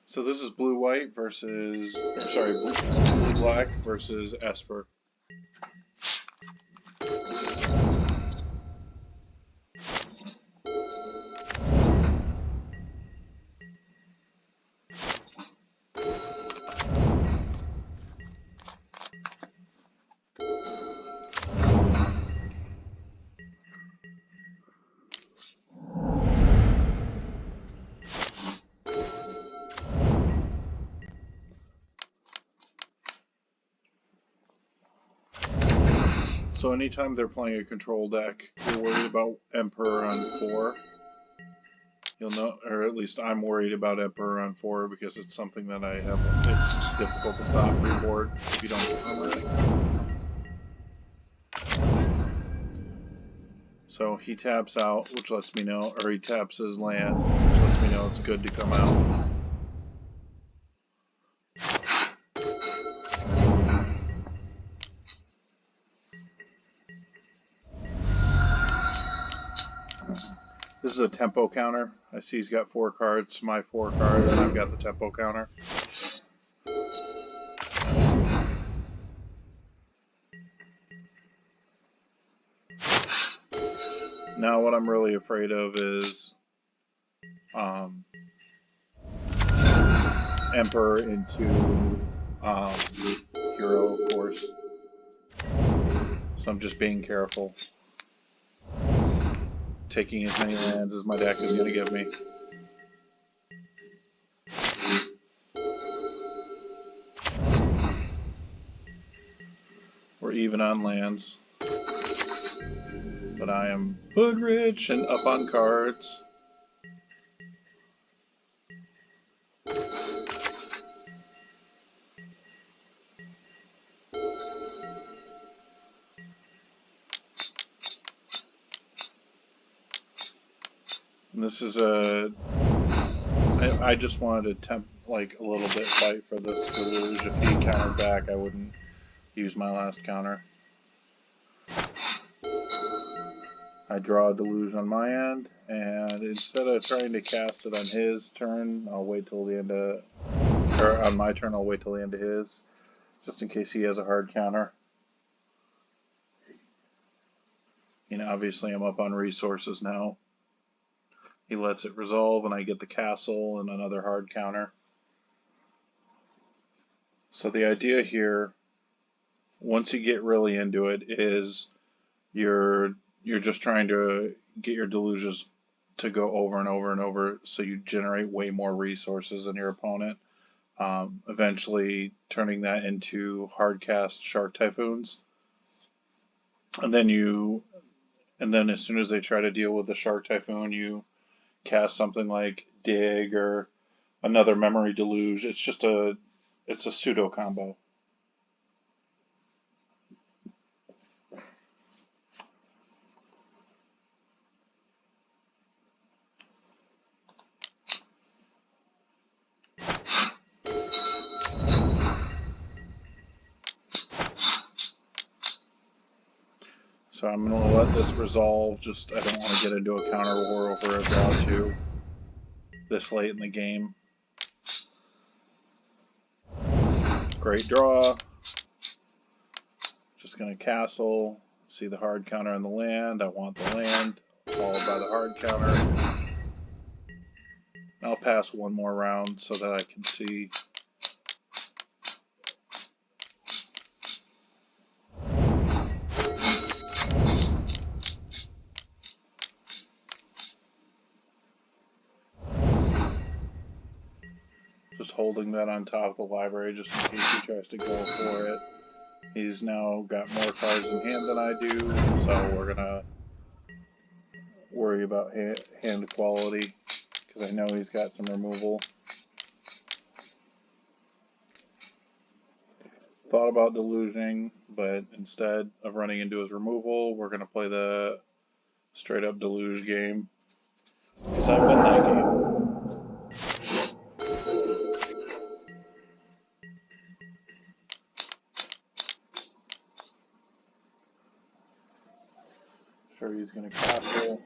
So this is blue-white versus, sorry, blue-black versus Esper. So anytime they're playing a control deck, you're worried about Emperor on 4. You'll know, or at least I'm worried about Emperor on 4 because it's something that I have. It's difficult to stop reboard if you don't counter it. So he taps out, which lets me know, or he taps his land, which lets me know it's good to come out. This is a tempo counter. I see he's got 4 cards, my 4 cards, and I've got the tempo counter. Now what I'm really afraid of is Emperor into Hero, of course. So I'm just being careful. Taking as many lands as my deck is going to give me. We're even on lands. But I am hood rich and up on cards. And this is a... I just wanted to attempt like a little bit fight for this deluge. If he countered back, I wouldn't use my last counter. I draw a deluge on my end, and instead of trying to cast it on his turn, I'll wait till the end of, or on my turn, I'll wait till the end of his, just in case he has a hard counter. You know, obviously I'm up on resources now. He lets it resolve, and I get the castle and another hard counter. So the idea here, once you get really into it, is you're just trying to get your deluges to go over and over and over, so you generate way more resources than your opponent. Eventually turning that into hard cast Shark Typhoons, and then as soon as they try to deal with the Shark Typhoon, you cast something like Dig or another Memory Deluge. It's a pseudo combo. So I'm going to let this resolve. Just I don't want to get into a counter war over a draw 2 this late in the game. Great draw. Just going to castle. See the hard counter on the land. I want the land, followed by the hard counter. I'll pass one more round so that I can see. Just holding that on top of the library just in case he tries to go for it. He's now got more cards in hand than I do, so we're going to worry about hand quality because I know he's got some removal. Thought about deluging, but instead of running into his removal, we're going to play the straight up deluge game because I've been that game. Sure, he's going to castle.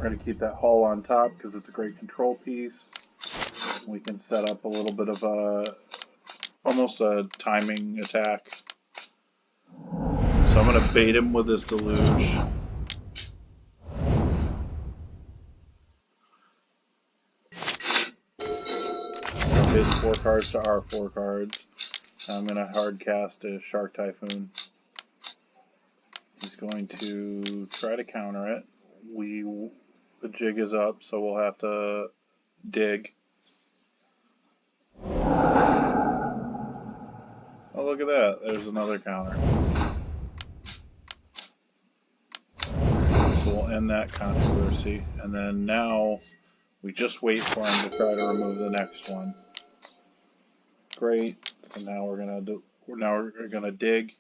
We're going to keep that hull on top because it's a great control piece. We can set up a little bit of a, almost a timing attack. So I'm going to bait him with this deluge. So his 4 cards to our 4 cards. I'm going to hard cast a Shark Typhoon. He's going to try to counter it. The jig is up, so we'll have to dig. Oh, look at that. There's another counter. So we'll end that controversy. And then now we just wait for him to try to remove the next one. Great. So now we're gonna dig.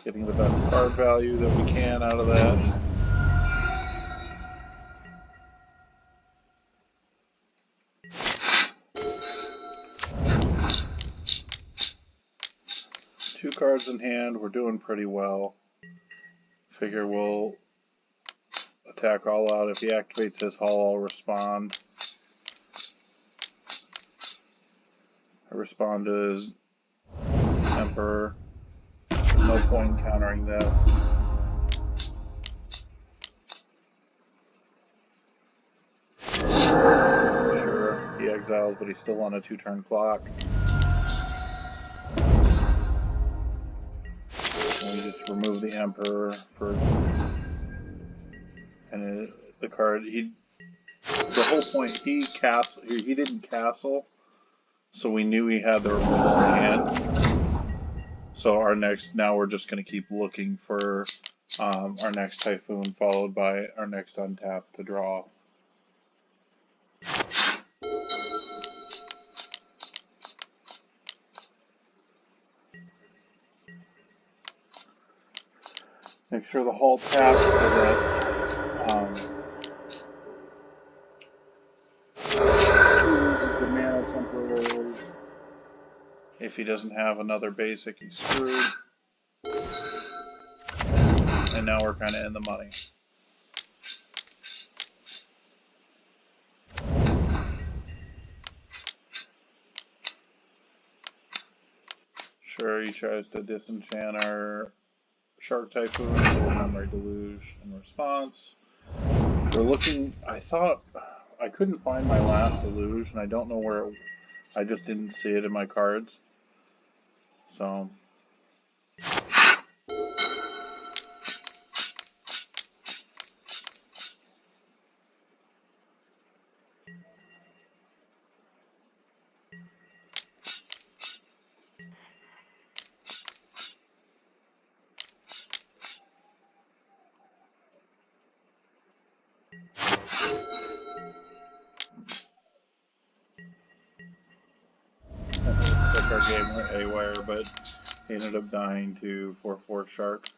Getting the best card value that we can out of that. Two cards in hand, we're doing pretty well. Figure we'll attack all out. If he activates his hull, I'll respond. I respond to his Emperor. There's no point in countering this. Sure, he exiles, but he's still on a 2-turn clock. And we just remove the Emperor for, and the card, the whole point, he didn't castle, so we knew he had the removal in hand. So now we're just going to keep looking for our next Typhoon, followed by our next untap to draw. Make sure the hull taps so that he loses the mana temporarily. If he doesn't have another basic, he's screwed. And now we're kind of in the money. Sure, he tries to disenchant our Shark Typhoon, so we'll Memory Deluge in response. We're looking, I thought, I couldn't find my last Deluge, and I don't know where I just didn't see it in my cards. So. Our game went haywire, but he ended up dying to 4/4 Shark.